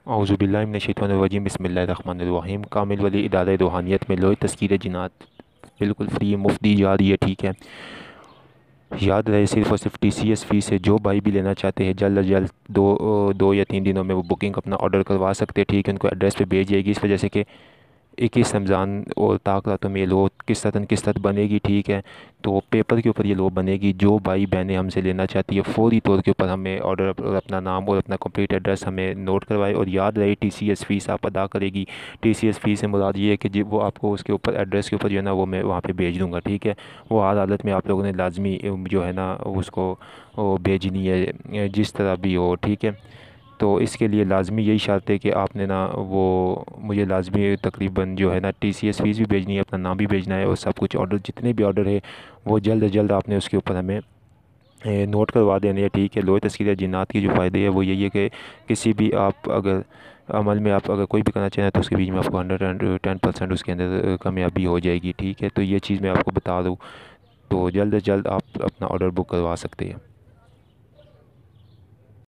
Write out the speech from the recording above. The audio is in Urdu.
اعوذ باللہ من الشیطان الرجیم، بسم اللہ الرحمن الرحیم۔ کامل ولی ادارہ روحانیت میں لوہے تذکیر جنات بالکل فری مفت دی جا رہی ہے، ٹھیک ہے۔ یاد رہے صرف اور صرف ٹی سی ایس فیس ہے۔ جو بھائی بھی لینا چاہتے ہیں جلد از جلد دو یا 3 دنوں میں وہ بکنگ اپنا آرڈر کروا سکتے ہیں، ٹھیک ہے۔ ان کو ایڈریس پہ بھیج جائے گی، اس وجہ سے کہ 21 رمضان اور طاق راتوں میں یہ لو قسطاً بنے گی، ٹھیک ہے۔ تو پیپر کے اوپر یہ لو بنے گی۔ جو بھائی بہنیں ہم سے لینا چاہتی ہے فوری طور کے اوپر ہمیں آرڈر اور اپنا نام اور اپنا کمپلیٹ ایڈریس ہمیں نوٹ کروائے، اور یاد رہے ٹی سی ایس فیس آپ ادا کرے گی۔ ٹی سی ایس فیس سے مراد یہ ہے کہ وہ آپ کو اس کے اوپر ایڈریس کے اوپر جو ہے نا وہ میں وہاں پہ بھیج دوں گا، ٹھیک ہے۔ وہ ہر حالت میں آپ لوگوں نے لازمی جو ہے نا اس کو وہ بھیجنی ہے، جس طرح بھی ہو، ٹھیک ہے۔ تو اس کے لیے لازمی یہی شرط ہے کہ آپ نے نا وہ مجھے لازمی تقریباً جو ہے نا ٹی سی ایس فیس بھی بھیجنی ہے، اپنا نام بھی بھیجنا ہے، اور سب کچھ آرڈر جتنے بھی آرڈر ہے وہ جلد از جلد آپ نے اس کے اوپر ہمیں نوٹ کروا دینے ہیں، ٹھیک ہے۔ لوہے تذکیرہ جنات کی جو فائدے ہے وہ یہی ہے کہ کسی بھی آپ اگر عمل میں آپ اگر کوئی بھی کرنا چاہیں تو اس کے بیچ میں آپ کو 110% اس کے اندر کامیابی ہو جائے گی، ٹھیک ہے۔ تو یہ چیز میں آپ کو بتا دوں، تو جلد از جلد آپ اپنا آرڈر بک کروا سکتے ہیں۔